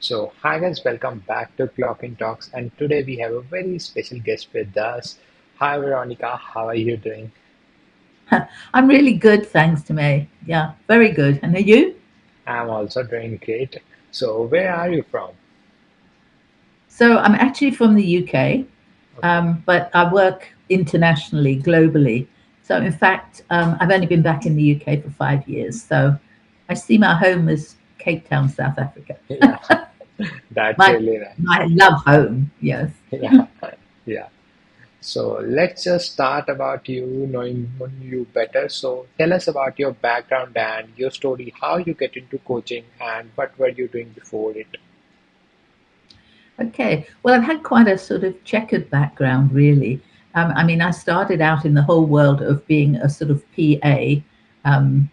Hi guys, welcome back to Clocking Talks, and today we have a very special guest with us. Hi Veronica, how are you doing? I'm really good, thanks to May. Yeah, very good. And are you? I'm also doing great. So, where are you from? So I'm actually from the UK, Okay, but I work internationally, globally. So in fact, I've only been back in the UK for 5 years. So I see my home as Cape Town, South Africa. yeah, that's My really nice. my love home. Yes. Yeah, yeah. So, let's just start about you, knowing you better. So, tell us about your background and your story, how you get into coaching, and what were you doing before it? Okay. Well, I've had quite a sort of checkered background, really. I mean, I started out in the whole world of being a sort of PA, in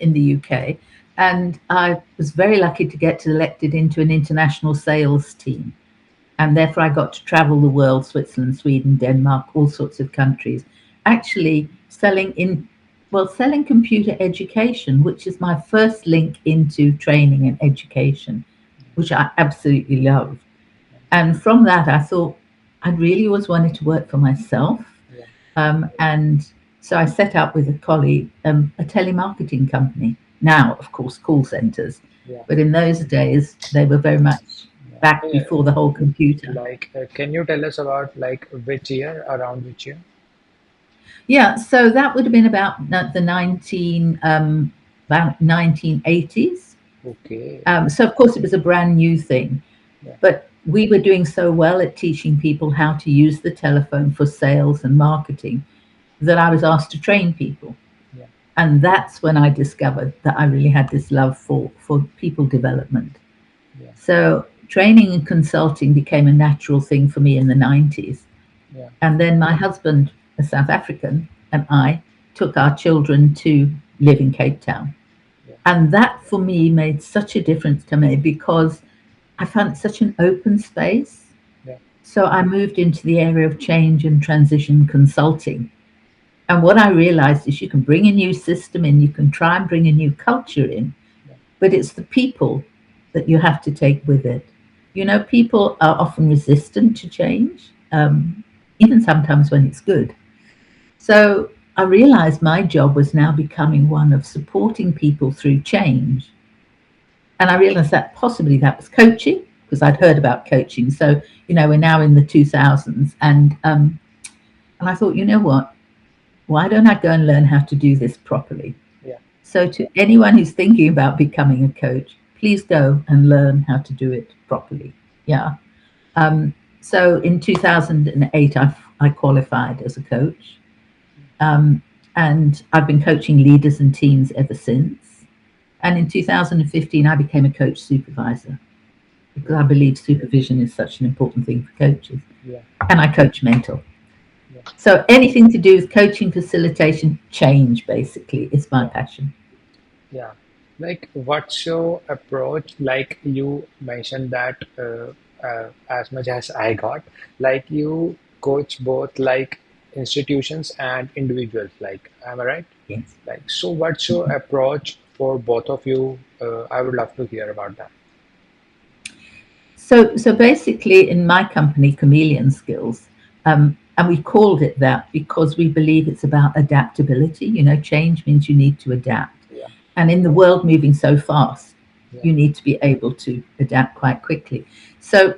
the UK, and I was very lucky to get elected into an international sales team, and therefore I got to travel the world, Switzerland, Sweden, Denmark, all sorts of countries, actually selling computer education, which is my first link into training and education, which I absolutely loved. And from that, I thought I really always wanted to work for myself. Yeah, And so I set up with a colleague a telemarketing company. Now, of course, call centers. yeah, But in those days, they were very much back yeah. before the whole computer. Can you tell us about which year, around which year? Yeah, so that would have been about 1980s. Okay. So of course it was a brand new thing, Yeah. but we were doing so well at teaching people how to use the telephone for sales and marketing that I was asked to train people. Yeah. And that's when I discovered that I really had this love for people development. Yeah. So training and consulting became a natural thing for me in the 90s. Yeah. And then my husband, a South African, and I took our children to live in Cape Town. Yeah. And that for me made such a difference to me because I found it such an open space. Yeah. So I moved into the area of change and transition consulting. And what I realized is you can bring a new system in, you can try and bring a new culture in, Yeah. but it's the people that you have to take with it. You know, people are often resistant to change, even sometimes when it's good. So I realized my job was now becoming one of supporting people through change. And I realized that possibly that was coaching because I'd heard about coaching. So, we're now in the 2000s. And I thought, you know what? Why don't I go and learn how to do this properly? Yeah. So, to anyone who's thinking about becoming a coach, please go and learn how to do it properly. Yeah. So, in 2008, I qualified as a coach. Um, and I've been coaching leaders and teams ever since. And in 2015, I became a coach supervisor because I Yeah. believe supervision is such an important thing for coaches. Yeah. And I coach mental. Yeah. So anything to do with coaching, facilitation, change, basically, is my Yeah. passion. Yeah. What's your approach? Like, you mentioned that as much as I got, you coach both institutions and individuals. Am I right? Yes. So what's your approach for both of you? I would love to hear about that. So basically, in my company, Chameleon Skills, and we called it that because we believe it's about adaptability. Change means you need to adapt. Yeah. And in the world moving so fast, Yeah. you need to be able to adapt quite quickly. So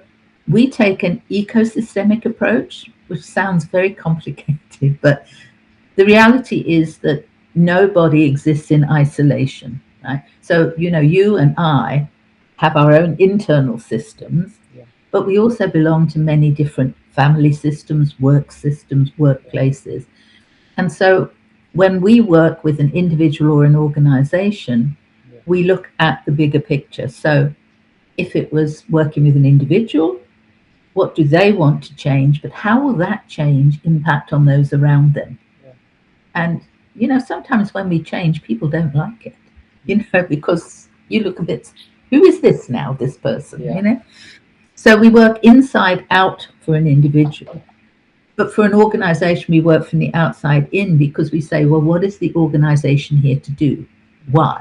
we take an ecosystemic approach, which sounds very complicated, but the reality is that nobody exists in isolation, right? So, you and I have our own internal systems, Yeah. but we also belong to many different family systems, Yeah. workplaces. And so when we work with an individual or an organization, Yeah. we look at the bigger picture. So if it was working with an individual, what do they want to change? But how will that change impact on those around them? Yeah. And, sometimes when we change, people don't like it, because you look a bit, who is this now, this person, Yeah. So we work inside out for an individual. But for an organization, we work from the outside in because we say, well, what is the organization here to do? Yeah. Why?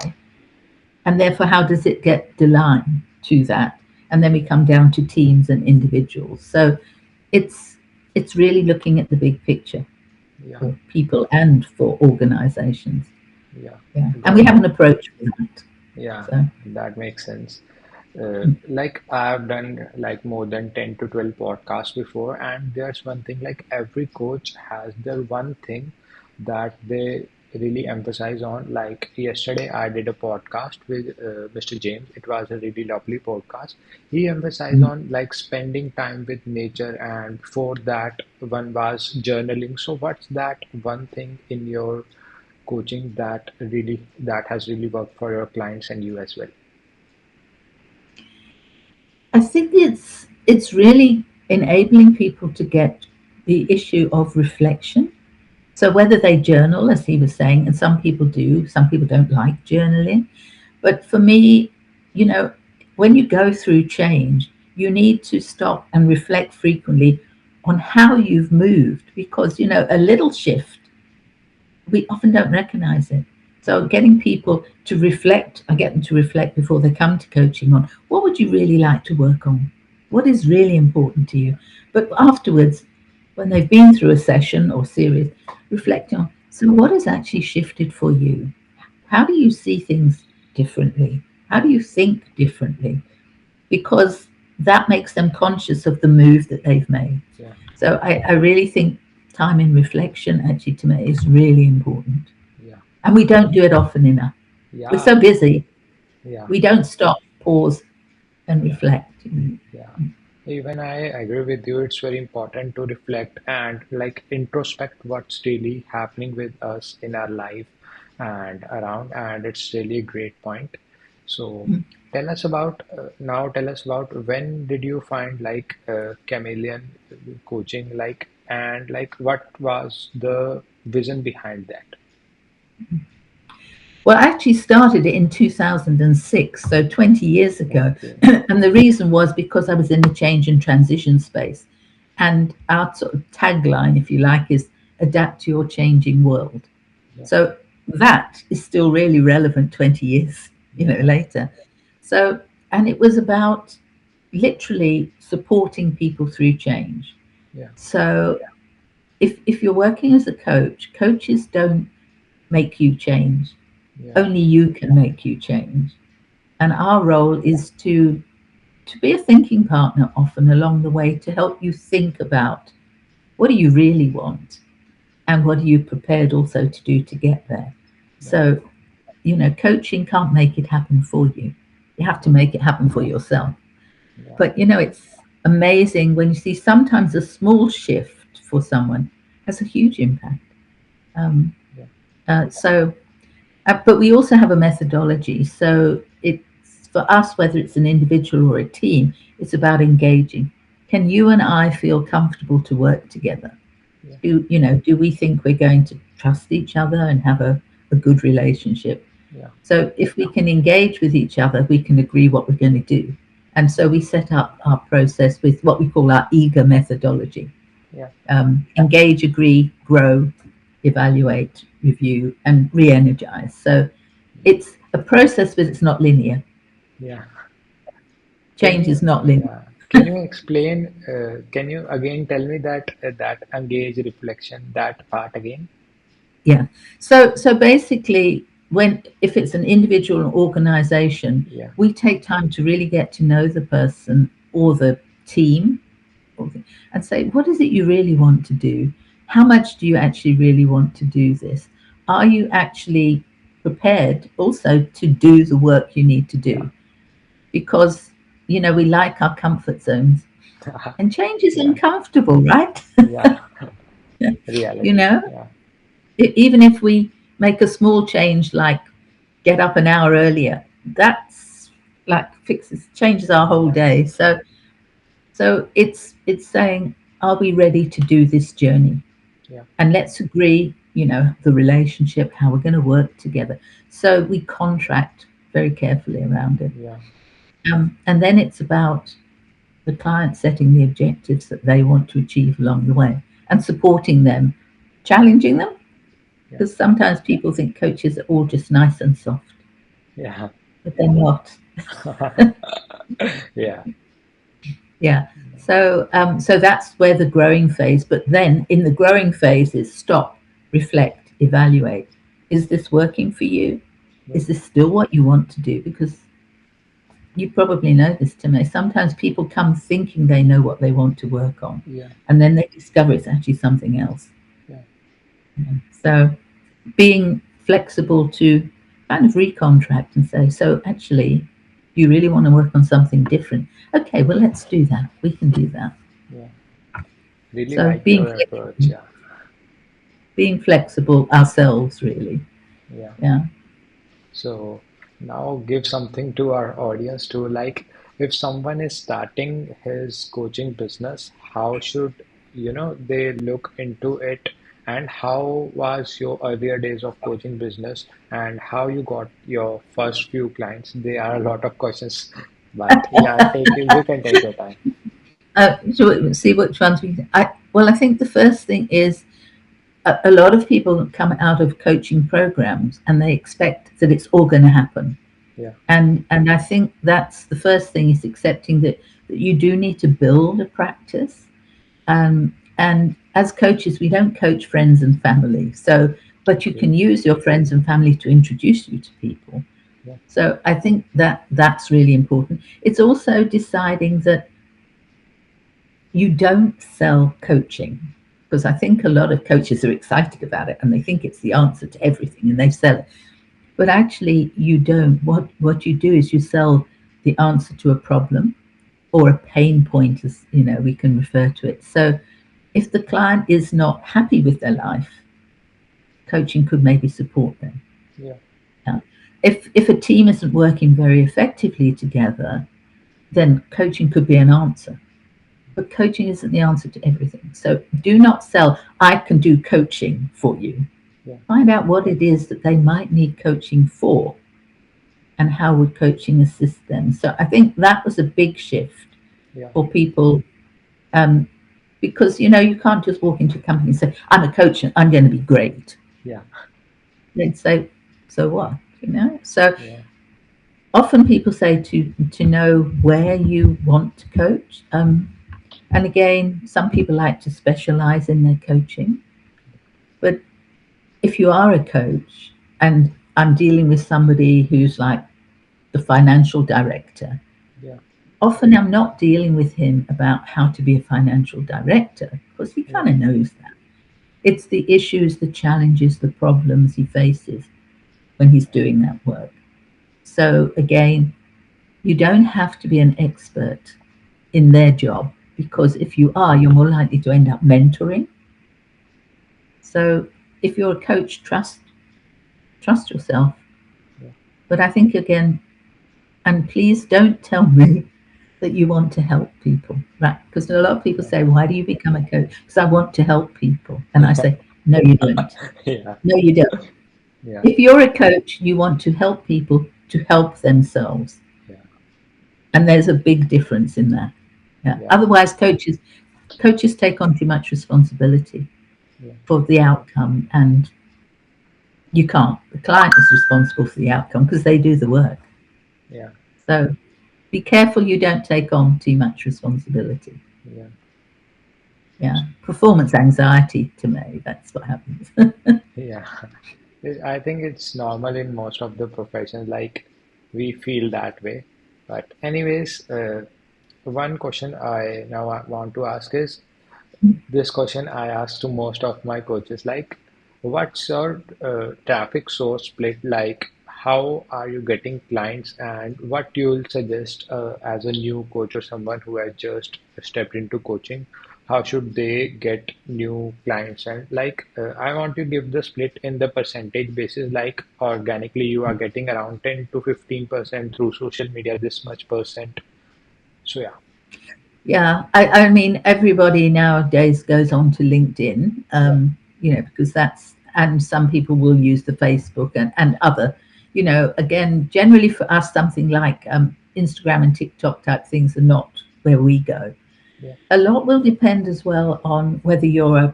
And therefore, how does it get aligned to that? and then we come down to teams and individuals. So it's it's really looking at the big picture yeah, for people and for organizations. yeah. Yeah, and we Got have it. an approach for that. Yeah, So that makes sense. mm, Like I've done like more than 10 to 12 podcasts before, and there's one thing like every coach has their one thing that they really emphasize on. Like yesterday, I did a podcast with Mr. James. It was a really lovely podcast. He emphasized mm. on like spending time with nature, and before that, one was journaling. So, what's that one thing in your coaching that has really worked for your clients and you as well? I think it's really enabling people to get the issue of reflection. So whether they journal, as he was saying, and some people do, some people don't like journaling. But for me, you know, when you go through change, you need to stop and reflect frequently on how you've moved because, a little shift, we often don't recognize it. So getting people to reflect, I get them to reflect before they come to coaching on what would you really like to work on? What is really important to you? But afterwards, when they've been through a session or series, reflect on, so what has actually shifted for you? How do you see things differently? How do you think differently? Because that makes them conscious of the move that they've made. Yeah, So I really think time in reflection actually to me is really important. yeah, And we don't do it often enough. We're yeah, so busy, yeah, we don't stop, pause, and yeah, reflect. yeah. Even I agree with you. It's very important to reflect and like introspect what's really happening with us in our life and around. And it's really a great point. So tell us about when did you find like chameleon coaching like and like what was the vision behind that? Well, I actually started it in 2006, so 20 years ago. Okay. And the reason was because I was in the change and transition space. And our sort of tagline, if you like, is adapt to your changing world. Yeah, So that is still really relevant 20 years, yeah, later. So, and it was about literally supporting people through change. yeah, So if you're working as a coach, coaches don't make you change. yeah, Only you can make you change. And our role is to be a thinking partner often along the way to help you think about what do you really want and what are you prepared also to do to get there. yeah, So, coaching can't make it happen for you. You have to make it happen for yourself. yeah, But it's amazing when you see sometimes a small shift for someone has a huge impact. Um, yeah, so but we also have a methodology. So it's for us, whether it's an individual or a team, it's about engaging. Can you and I feel comfortable to work together? yeah, Do we think we're going to trust each other and have a good relationship? yeah, So if we can engage with each other, we can agree what we're going to do. And so we set up our process with what we call our eager methodology. yeah, Engage, agree, grow, evaluate, review, and re-energize. So it's a process, but it's not linear. yeah. Can Change you, is not linear. yeah, can you explain, can you again tell me that engage reflection, that part again? Yeah. So basically, when if it's an individual or organization, Yeah, we take time to really get to know the person or the team and say, what is it you really want to do? How much do you actually really want to do this? Are you actually prepared also to do the work you need to yeah, do? Because, we like our comfort zones and change is yeah, uncomfortable, right? yeah, you reality. know, Yeah, Even if we make a small change like get up an hour earlier, that's like changes our whole yeah, day. So it's saying, are we ready to do this journey? yeah, And let's agree, the relationship, how we're going to work together. So we contract very carefully around it. yeah, And then it's about the client setting the objectives that they want to achieve along the way and supporting them, challenging them, yeah, because sometimes people think coaches are all just nice and soft, yeah, but they're not. yeah, Yeah. So that's where the growing phase. But then in the growing phase is stop, reflect, evaluate. Is this working for you? Yeah, Is this still what you want to do? Because you probably know this, Timmy. Sometimes people come thinking they know what they want to work on, yeah, and then they discover it's actually something else. yeah, So being flexible to kind of recontract and say, so actually, you really want to work on something different. Okay, well, let's do that. We can do that. yeah. Really So like your approach. Yeah, being flexible ourselves, really. yeah. Yeah. So now give something to our audience to like if someone is starting his coaching business, how should they look into it and how was your earlier days of coaching business and how you got your first few clients? There are a lot of questions, but yeah, you can take your time. So see which ones we. Well, I think the first thing is a lot of people come out of coaching programs and they expect that it's all going to happen. Yeah, And I think that's the first thing is accepting that you do need to build a practice. And as coaches, we don't coach friends and family. So, but you yeah, can use your friends and family to introduce you to people. yeah, So I think that that's really important. It's also deciding that you don't sell coaching because I think a lot of coaches are excited about it and they think it's the answer to everything and they sell it. But actually, you don't. What you do is you sell the answer to a problem or a pain point, as we can refer to it. So if the client is not happy with their life, coaching could maybe support them. yeah, Yeah. If a team isn't working very effectively together, then coaching could be an answer. But coaching isn't the answer to everything. So do not sell, I can do coaching for you. yeah, Find out what it is that they might need coaching for and how would coaching assist them. So I think that was a big shift yeah, for people um, because you can't just walk into a company and say, I'm a coach and I'm going to be great. yeah, They'd say, so what? So yeah, often people say to know where you want to coach. And again, some people like to specialize in their coaching. But if you are a coach and I'm dealing with somebody who's like the financial director, yeah, often I'm not dealing with him about how to be a financial director because he yeah, kind of knows that. It's the issues, the challenges, the problems he faces when he's doing that work. So again, you don't have to be an expert in their job yeah, because if you are, you're more likely to end up mentoring. So if you're a coach, trust yourself. yeah, But I think again, and please don't tell me that you want to help people, right? Because a lot of people yeah, say, "Why do you become a coach?" Because I want to help people, and I say, "No, you don't. yeah, No, you don't. yeah, If you're a coach, you want to help people to help themselves, yeah, and there's a big difference in that. Yeah. yeah, Otherwise, coaches take on too much responsibility yeah, for the outcome, and you can't. The client is responsible for the outcome because they do the work. yeah, So be careful you don't take on too much responsibility. yeah. Yeah. Performance anxiety to me, that's what happens. Yeah, I think it's normal in most of the professions, like we feel that way. But anyways, one question I now want to ask is this question I ask to most of my coaches, like what's your traffic source split like? How are you getting clients and what you'll suggest as a new coach or someone who has just stepped into coaching? How should they get new clients? And like, I want to give the split in the percentage basis, like organically you are getting around 10 to 15% through social media, this much percent. So yeah, Yeah, I mean, everybody nowadays goes on to LinkedIn, yeah, because and some people will use the Facebook and other, again, generally for us, something like Instagram and TikTok type things are not where we go. yeah, A lot will depend as well on whether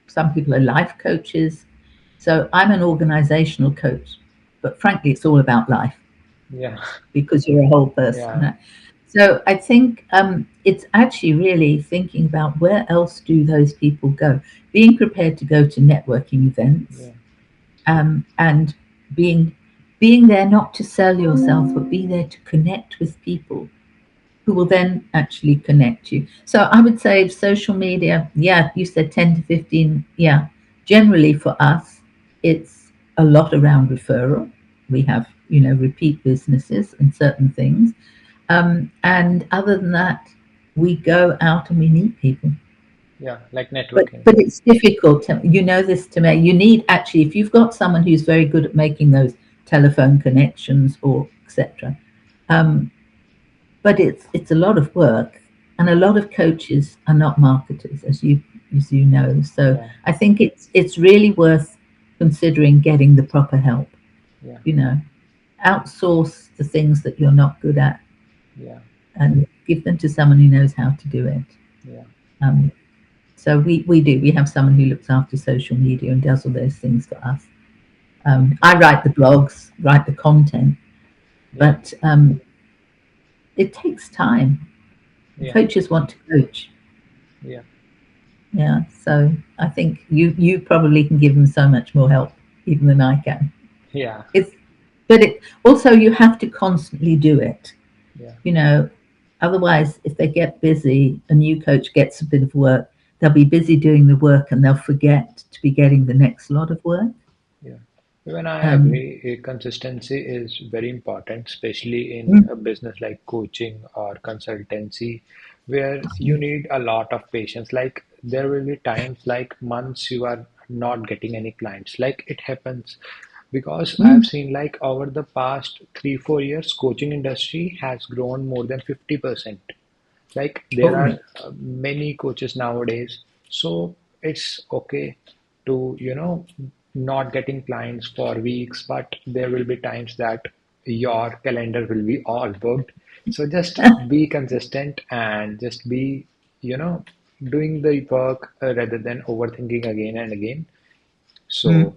some people are life coaches. So I'm an organizational coach, but frankly, it's all about life yeah, because you're a whole person, yeah, right? So I think it's actually really thinking about where else do those people go, being prepared to go to networking events, yeah, and being being there not to sell yourself, but be there to connect with people who will then actually connect you. So I would say social media, yeah, you said 10 to 15, yeah. Generally for us, it's a lot around referral. We have, repeat businesses and certain things. And other than that, we go out and we meet people. yeah, like But networking. but it's difficult. You know this to me. You need actually, if you've got someone who's very good at making those telephone connections or etc. Um, but it's a lot of work, and a lot of coaches are not marketers, as you know. So Yeah, I think it's really worth considering getting the proper help. yeah, You know, outsource the things that you're not good at yeah, and give them to someone who knows how to do it. yeah, Um, so we have someone who looks after social media and does all those things for us. okay, I write the blogs, write the content, yeah, but it takes time. yeah, Coaches want to coach. yeah, Yeah, so I think you probably can give them so much more help even than I can. yeah, It's but it also you have to constantly do it. yeah, You know, otherwise if they get busy, a new coach gets a bit of work, they'll be busy doing the work and they'll forget to be getting the next lot of work. yeah. Even I Um, agree, consistency is very important, especially in mm, a business like coaching or consultancy, where you absolutely. need a lot of patience. Like there will be times like months you are not getting any clients. Like it happens because I've Mm. seen like over the past 3, 4 years, coaching industry has grown more than 50%. Like there Oh, are really? many coaches nowadays, so it's okay to not getting clients for weeks, but there will be times that your calendar will be all booked. So just be consistent and just be you know doing the work rather than overthinking again and again. Mm. So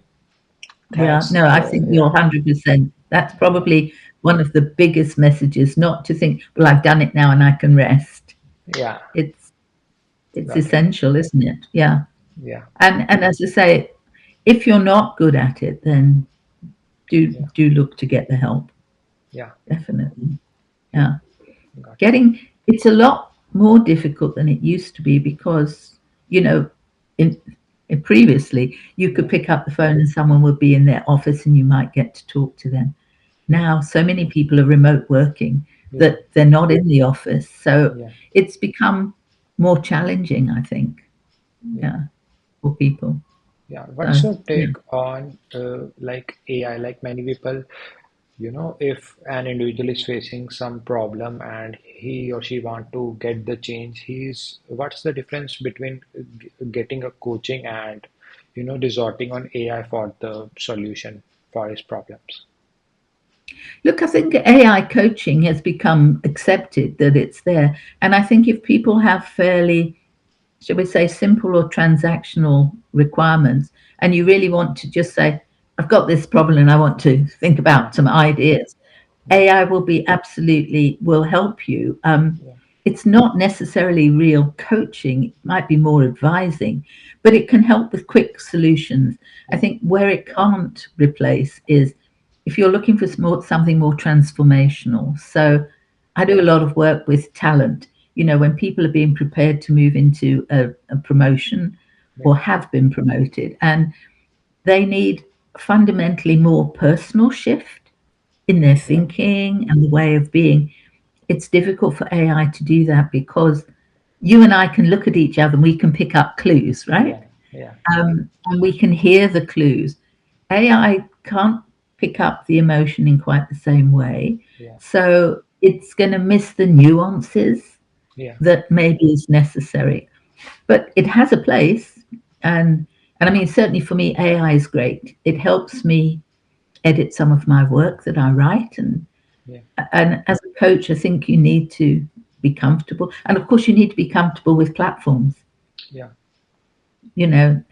Yeah, thanks. no, I think you're Yeah, 100%. That's yeah, probably one of the biggest messages, not to think, well, I've done it now and I can rest. yeah, It's it's got it. essential, isn't it? Yeah. Yeah, And as I say, if you're not good at it, then do yeah, do look to get the help. yeah, Definitely. yeah, Yeah. got it. Getting it's a lot more difficult than it used to be because, you know, in, in previously you could Yeah, pick up the phone and someone would be in their office and you might get to talk to them. yeah, Now so many people are remote working yeah, that they're not in the office. So yeah, it's become more challenging, I think. yeah. Yeah, for people. Yeah, So what's your yeah. take on like AI? Like many people, if an individual is facing some problem and he or she want to get the change, what's the difference between getting a coaching and resorting on AI for the solution for his problems? Look, I think AI coaching has become accepted that it's there. And I think if people have fairly, shall we say, simple or transactional requirements, and you really want to just say, I've got this problem and I want to think Yeah, about some ideas, yeah, AI will help you. yeah, It's not necessarily real coaching, it might be more advising, but it can help with quick solutions. I yeah, think where it can't replace is if you're looking for something more transformational. So I do a lot of work with talent. When people are being prepared to move into a promotion yeah, or have been promoted, and they need fundamentally more personal shift in their yeah, thinking and the way of being. It's difficult for AI to do that because you and I can look at each other and we can pick up clues, right? yeah, yeah, And we can hear the clues. AI can't pick up the emotion in quite the same way. yeah, So it's going to miss the nuances yeah, that maybe is necessary. But it has a place. And I mean, certainly for me, AI is great. It helps me edit some of my work that I write. yeah, And as a coach, I think you need to be comfortable. And of course, you need to be comfortable with platforms. yeah, You know,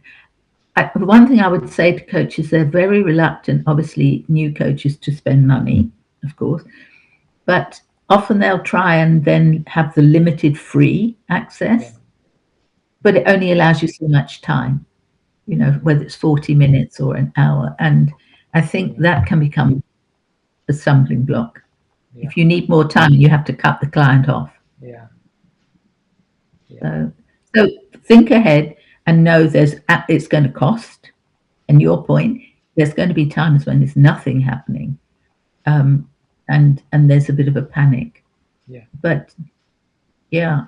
the one thing I would say to coaches, they're very reluctant, obviously, new coaches to spend money, of course. But often they'll try and then have the limited free Yeah. access, but Yeah. it only allows you so much time, Yeah. whether it's 40 minutes or an hour. And I think Yeah. that can become a stumbling block. Yeah. If you need more time, you have to cut the client off. Yeah. Yeah. So, so think ahead and know it's going to cost. And your point, there's going to be times when there's nothing happening, um, and there's a bit of a panic. Yeah. But yeah,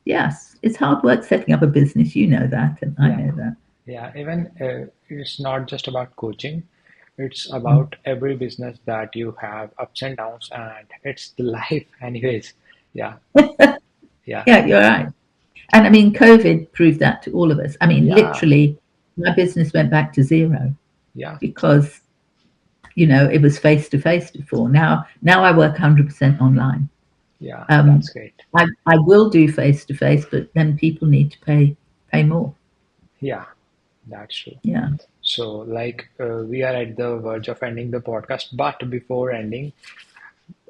it's hard work setting up a business. You know that, and I Yeah. know that. Yeah, even it's not just about coaching, it's Mm. about every business that you have ups and downs, and it's the life, anyways. Yeah, yeah, Yeah, you're right. And I mean, COVID proved that to all of us. I mean, yeah, literally, my business went back to zero yeah, because it was face to face before. Now I work 100% online. yeah, Um, that's great. I will do face to face, but then people need to pay more. Yeah, that's true. Yeah. So, we are at the verge of ending the podcast, but before ending,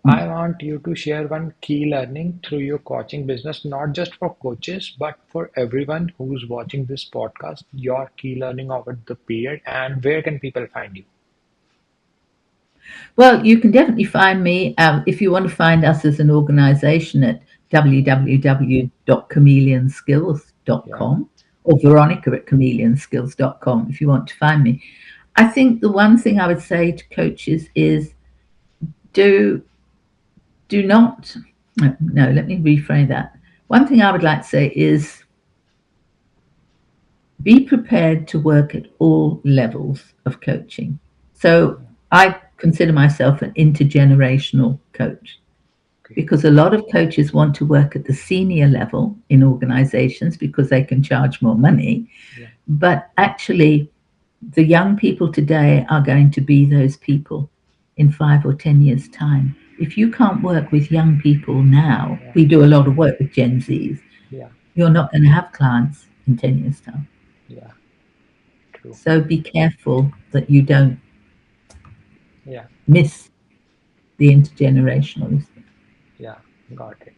I want you to share one key learning through your coaching business, not just for coaches, but for everyone who's watching this podcast, your key learning over the period, and where can people find you? Well, you can definitely find me if you want to find us as an organization at Yeah, www.chameleonskills.com or Veronica at chameleonskills.com if you want to find me. I think the one thing I would say to coaches is do do not no, let me rephrase that. One thing I would like to say is be prepared to work at all levels of coaching. So I consider myself an intergenerational coach okay. because a lot of coaches want to work at the senior level in organizations because they can charge more money. Yeah, But actually, the young people today are going to be those people in 5 or 10 years' time. If you can't work with young people now, yeah, we do a lot of work with Gen Zs, yeah, you're not going to have clients in 10 years' time. yeah, true. So be careful that you don't Yeah, miss the intergenerational. yeah, got it.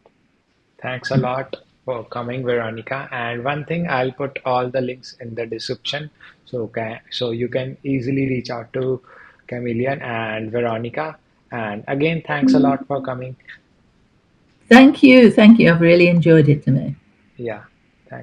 Thanks a lot for coming, Veronica. And one thing, I'll put all the links in the description so you can easily reach out to Chameleon and Veronica. And again, thanks a lot for coming. Thank you. Thank you. I've really enjoyed it today. Yeah.